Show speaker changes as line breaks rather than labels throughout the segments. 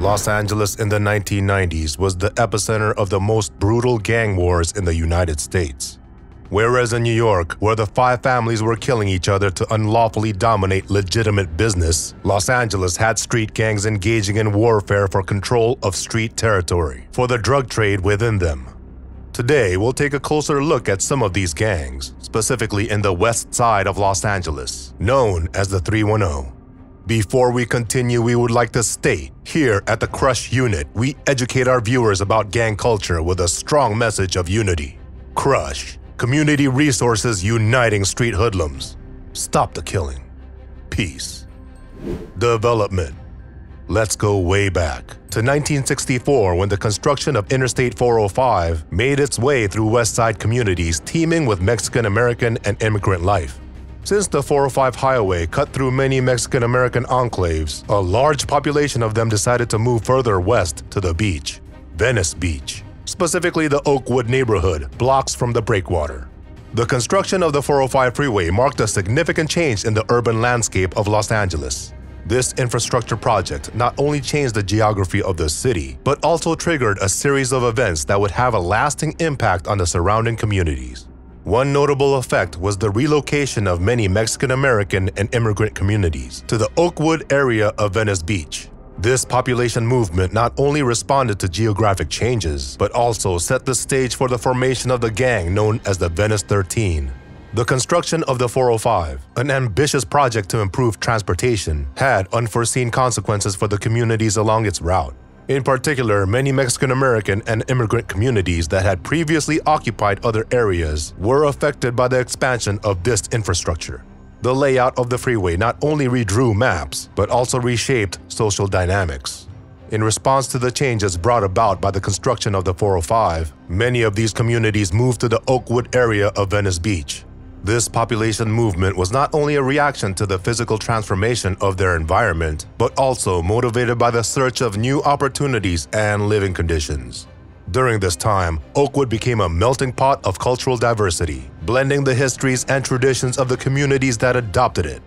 Los Angeles in the 1990s was the epicenter of the most brutal gang wars in the United States. Whereas in New York, where the 5 families were killing each other to unlawfully dominate legitimate business, Los Angeles had street gangs engaging in warfare for control of street territory, for the drug trade within them. Today, we'll take a closer look at some of these gangs, specifically in the west side of Los Angeles, known as the 310. Before we continue, we would like to state, here at the C.R.U.H unit, we educate our viewers about gang culture with a strong message of unity. C.R.U.H, Community Resources Uniting Street Hoodlums. Stop the killing. Peace. Development. Let's go way back to 1964 when the construction of Interstate 405 made its way through Westside communities teeming with Mexican-American and immigrant life. Since the 405 highway cut through many Mexican-American enclaves, a large population of them decided to move further west to the beach, Venice Beach, specifically the Oakwood neighborhood, blocks from the breakwater. The construction of the 405 freeway marked a significant change in the urban landscape of Los Angeles. This infrastructure project not only changed the geography of the city, but also triggered a series of events that would have a lasting impact on the surrounding communities. One notable effect was the relocation of many Mexican-American and immigrant communities to the Oakwood area of Venice Beach. This population movement not only responded to geographic changes, but also set the stage for the formation of the gang known as the Venice 13. The construction of the 405, an ambitious project to improve transportation, had unforeseen consequences for the communities along its route. In particular, many Mexican-American and immigrant communities that had previously occupied other areas were affected by the expansion of this infrastructure. The layout of the freeway not only redrew maps, but also reshaped social dynamics. In response to the changes brought about by the construction of the 405, many of these communities moved to the Oakwood area of Venice Beach. This population movement was not only a reaction to the physical transformation of their environment, but also motivated by the search of new opportunities and living conditions. During this time, Oakwood became a melting pot of cultural diversity, blending the histories and traditions of the communities that adopted it.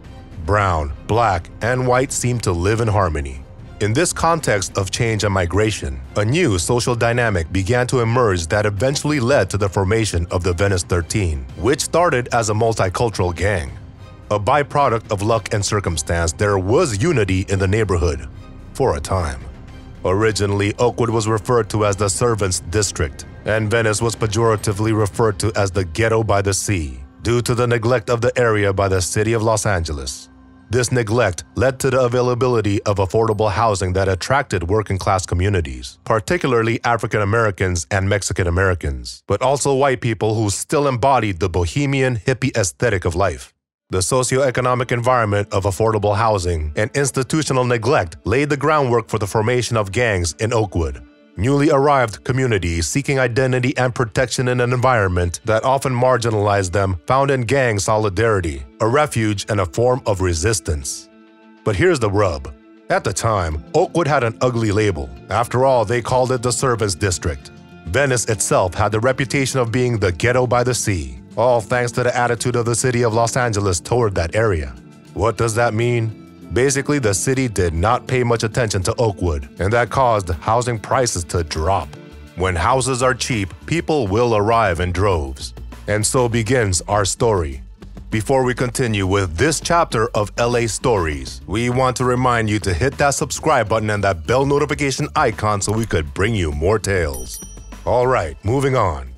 Brown, black, and white seemed to live in harmony. In this context of change and migration, a new social dynamic began to emerge that eventually led to the formation of the Venice 13, which started as a multicultural gang. A byproduct of luck and circumstance, there was unity in the neighborhood for a time. Originally, Oakwood was referred to as the Servants District, and Venice was pejoratively referred to as the Ghetto by the Sea, due to the neglect of the area by the city of Los Angeles. This neglect led to the availability of affordable housing that attracted working-class communities, particularly African Americans and Mexican Americans, but also white people who still embodied the bohemian hippie aesthetic of life. The socioeconomic environment of affordable housing and institutional neglect laid the groundwork for the formation of gangs in Oakwood. Newly arrived communities seeking identity and protection in an environment that often marginalized them found in gang solidarity, a refuge and a form of resistance. But here's the rub. At the time, Oakwood had an ugly label. After all, they called it the Servants District. Venice itself had the reputation of being the Ghetto by the Sea, all thanks to the attitude of the city of Los Angeles toward that area. What does that mean? Basically, the city did not pay much attention to Oakwood, and that caused housing prices to drop. When houses are cheap, people will arrive in droves. And so begins our story. Before we continue with this chapter of LA Stories, we want to remind you to hit that subscribe button and that bell notification icon so we could bring you more tales. Alright, moving on.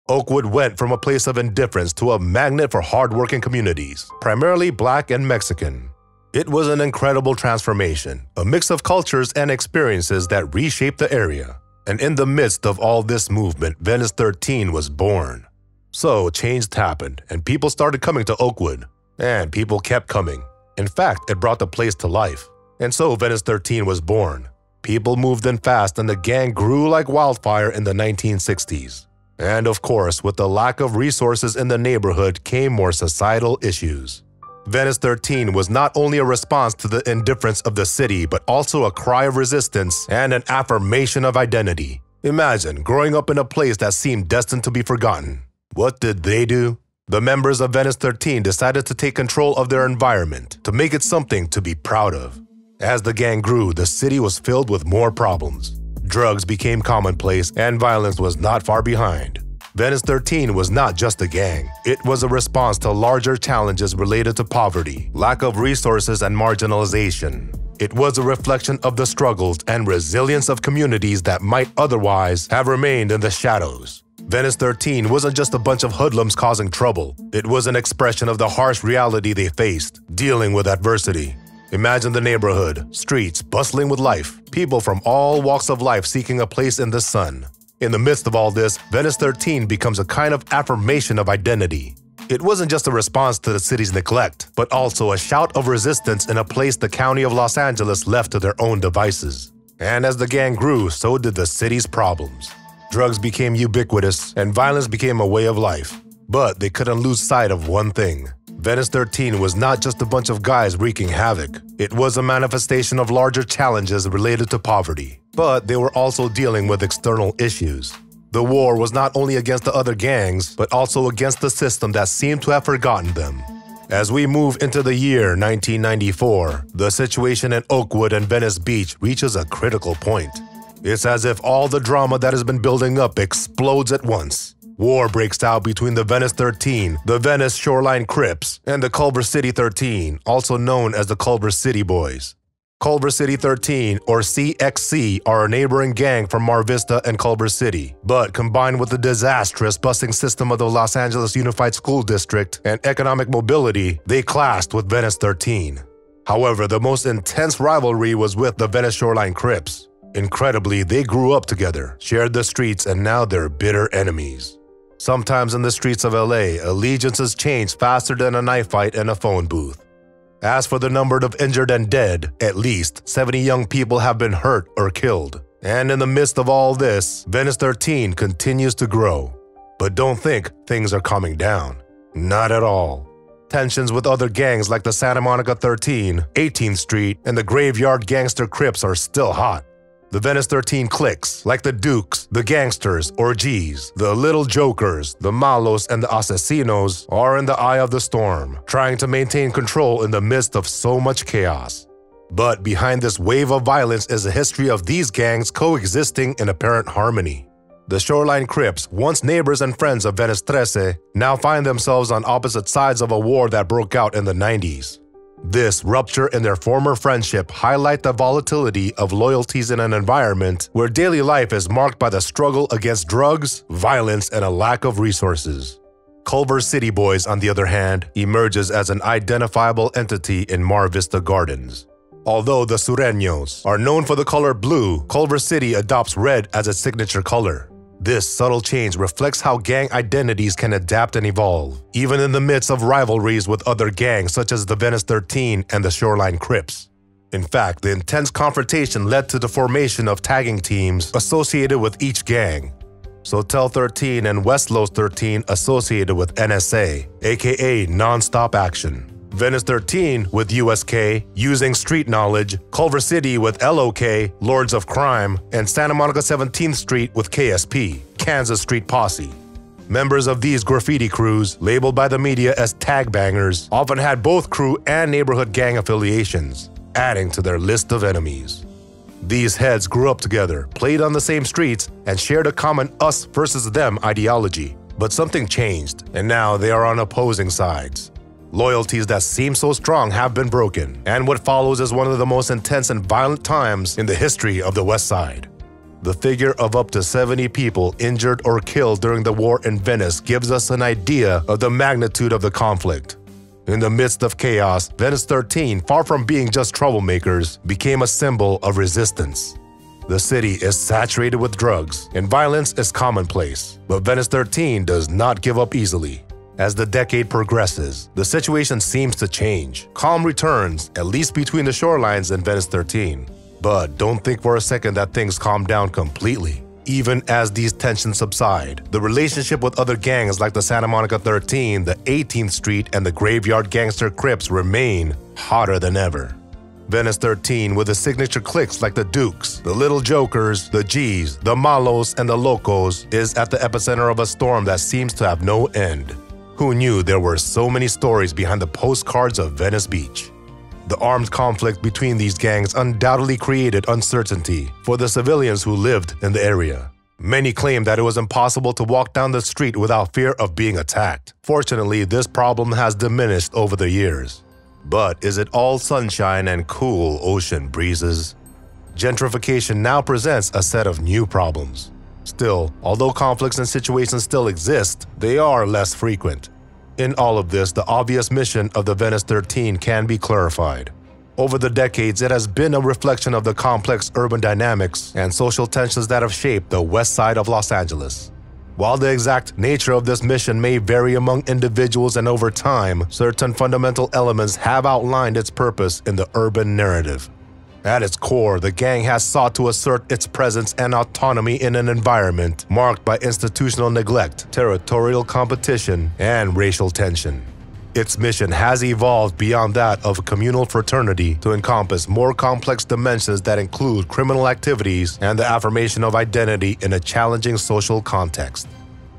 Oakwood went from a place of indifference to a magnet for hardworking communities, primarily Black and Mexican. It was an incredible transformation, a mix of cultures and experiences that reshaped the area. And in the midst of all this movement, Venice 13 was born. So change happened, and people started coming to Oakwood. And people kept coming. In fact, it brought the place to life. And so Venice 13 was born. People moved in fast and the gang grew like wildfire in the 1960s. And of course, with the lack of resources in the neighborhood came more societal issues. Venice 13 was not only a response to the indifference of the city, but also a cry of resistance and an affirmation of identity. Imagine growing up in a place that seemed destined to be forgotten. What did they do? The members of Venice 13 decided to take control of their environment, to make it something to be proud of. As the gang grew, the city was filled with more problems. Drugs became commonplace, and violence was not far behind. Venice 13 was not just a gang. It was a response to larger challenges related to poverty, lack of resources, and marginalization. It was a reflection of the struggles and resilience of communities that might otherwise have remained in the shadows. Venice 13 wasn't just a bunch of hoodlums causing trouble. It was an expression of the harsh reality they faced, dealing with adversity. Imagine the neighborhood, streets bustling with life, people from all walks of life seeking a place in the sun. In the midst of all this, Venice 13 becomes a kind of affirmation of identity. It wasn't just a response to the city's neglect, but also a shout of resistance in a place the county of Los Angeles left to their own devices. And as the gang grew, so did the city's problems. Drugs became ubiquitous, and violence became a way of life. But they couldn't lose sight of one thing. Venice 13 was not just a bunch of guys wreaking havoc. It was a manifestation of larger challenges related to poverty. But they were also dealing with external issues. The war was not only against the other gangs, but also against the system that seemed to have forgotten them. As we move into the year 1994, the situation in Oakwood and Venice Beach reaches a critical point. It's as if all the drama that has been building up explodes at once. War breaks out between the Venice 13, the Venice Shoreline Crips, and the Culver City 13, also known as the Culver City Boys. Culver City 13, or CXC, are a neighboring gang from Mar Vista and Culver City, but combined with the disastrous busing system of the Los Angeles Unified School District and economic mobility, they clashed with Venice 13. However, the most intense rivalry was with the Venice Shoreline Crips. Incredibly, they grew up together, shared the streets, and now they're bitter enemies. Sometimes in the streets of LA, allegiances change faster than a knife fight in a phone booth. As for the number of injured and dead, at least 70 young people have been hurt or killed. And in the midst of all this, Venice 13 continues to grow. But don't think things are calming down. Not at all. Tensions with other gangs like the Santa Monica 13, 18th Street, and the Graveyard Gangster Crips are still hot. The Venice 13 cliques, like the Dukes, the Gangsters or G's, the Little Jokers, the Malos, and the Asesinos, are in the eye of the storm, trying to maintain control in the midst of so much chaos. But behind this wave of violence is a history of these gangs coexisting in apparent harmony. The Shoreline Crips, once neighbors and friends of Venice 13, now find themselves on opposite sides of a war that broke out in the 90s. This rupture in their former friendship highlights the volatility of loyalties in an environment where daily life is marked by the struggle against drugs, violence, and a lack of resources. Culver City Boys, on the other hand, emerges as an identifiable entity in Mar Vista Gardens. Although the Sureños are known for the color blue, Culver City adopts red as its signature color. This subtle change reflects how gang identities can adapt and evolve, even in the midst of rivalries with other gangs such as the Venice 13 and the Shoreline Crips. In fact, the intense confrontation led to the formation of tagging teams associated with each gang. Sotel 13 and West Los 13 associated with NSA, aka Non-Stop Action. Venice 13 with USK, Using Street Knowledge, Culver City with LOK, Lords of Crime, and Santa Monica 17th Street with KSP, Kansas Street Posse. Members of these graffiti crews, labeled by the media as tag bangers, often had both crew and neighborhood gang affiliations, adding to their list of enemies. These heads grew up together, played on the same streets, and shared a common us versus them ideology. But something changed, and now they are on opposing sides. Loyalties that seem so strong have been broken, and what follows is one of the most intense and violent times in the history of the Westside. The figure of up to 70 people injured or killed during the war in Venice gives us an idea of the magnitude of the conflict. In the midst of chaos, Venice 13, far from being just troublemakers, became a symbol of resistance. The city is saturated with drugs, and violence is commonplace, but Venice 13 does not give up easily. As the decade progresses, the situation seems to change. Calm returns, at least between the Shorelines and Venice 13. But don't think for a second that things calm down completely. Even as these tensions subside, the relationship with other gangs like the Santa Monica 13, the 18th Street, and the Graveyard Gangster Crips remain hotter than ever. Venice 13, with the signature cliques like the Dukes, the Little Jokers, the G's, the Malos, and the Locos, is at the epicenter of a storm that seems to have no end. Who knew there were so many stories behind the postcards of Venice Beach? The armed conflict between these gangs undoubtedly created uncertainty for the civilians who lived in the area. Many claim that it was impossible to walk down the street without fear of being attacked. Fortunately, this problem has diminished over the years. But is it all sunshine and cool ocean breezes? Gentrification now presents a set of new problems. Still, although conflicts and situations still exist, they are less frequent. In all of this, the obvious mission of the Venice 13 can be clarified. Over the decades, it has been a reflection of the complex urban dynamics and social tensions that have shaped the west side of Los Angeles. While the exact nature of this mission may vary among individuals and over time, certain fundamental elements have outlined its purpose in the urban narrative. At its core, the gang has sought to assert its presence and autonomy in an environment marked by institutional neglect, territorial competition, and racial tension. Its mission has evolved beyond that of a communal fraternity to encompass more complex dimensions that include criminal activities and the affirmation of identity in a challenging social context.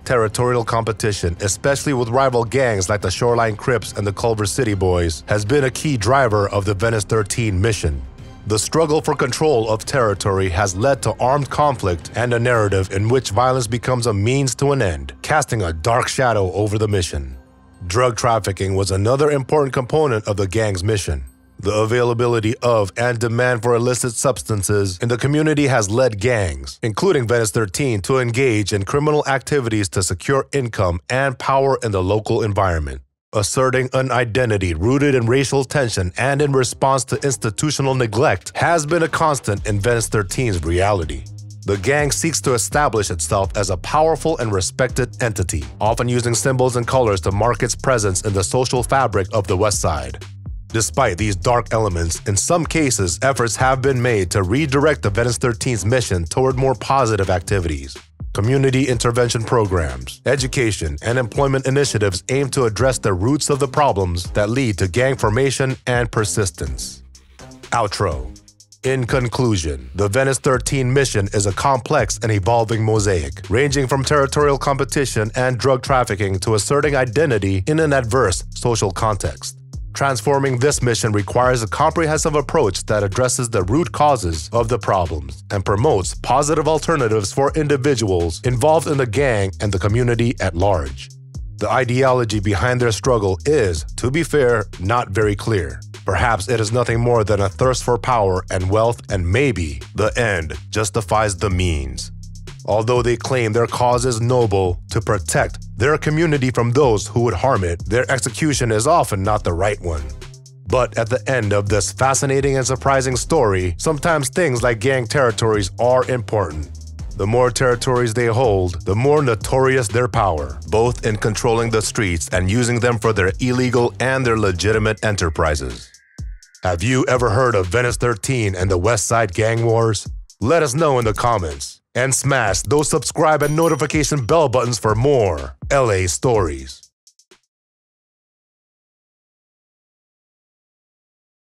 Territorial competition, especially with rival gangs like the Shoreline Crips and the Culver City Boys, has been a key driver of the Venice 13 mission. The struggle for control of territory has led to armed conflict and a narrative in which violence becomes a means to an end, casting a dark shadow over the mission. Drug trafficking was another important component of the gang's mission. The availability of and demand for illicit substances in the community has led gangs, including Venice 13, to engage in criminal activities to secure income and power in the local environment. Asserting an identity rooted in racial tension and in response to institutional neglect has been a constant in Venice 13's reality. The gang seeks to establish itself as a powerful and respected entity, often using symbols and colors to mark its presence in the social fabric of the Westside. Despite these dark elements, in some cases, efforts have been made to redirect the Venice 13's mission toward more positive activities. Community intervention programs, education, and employment initiatives aim to address the roots of the problems that lead to gang formation and persistence. Outro. In conclusion, the Venice 13 mission is a complex and evolving mosaic, ranging from territorial competition and drug trafficking to asserting identity in an adverse social context. Transforming this mission requires a comprehensive approach that addresses the root causes of the problems and promotes positive alternatives for individuals involved in the gang and the community at large. The ideology behind their struggle is, to be fair, not very clear. Perhaps it is nothing more than a thirst for power and wealth, and maybe the end justifies the means. Although they claim their cause is noble, to protect their community from those who would harm it, their execution is often not the right one. But at the end of this fascinating and surprising story, sometimes things like gang territories are important. The more territories they hold, the more notorious their power, both in controlling the streets and using them for their illegal and their legitimate enterprises. Have you ever heard of Venice 13 and the Westside Gang Wars? Let us know in the comments. And smash those subscribe and notification bell buttons for more LA stories.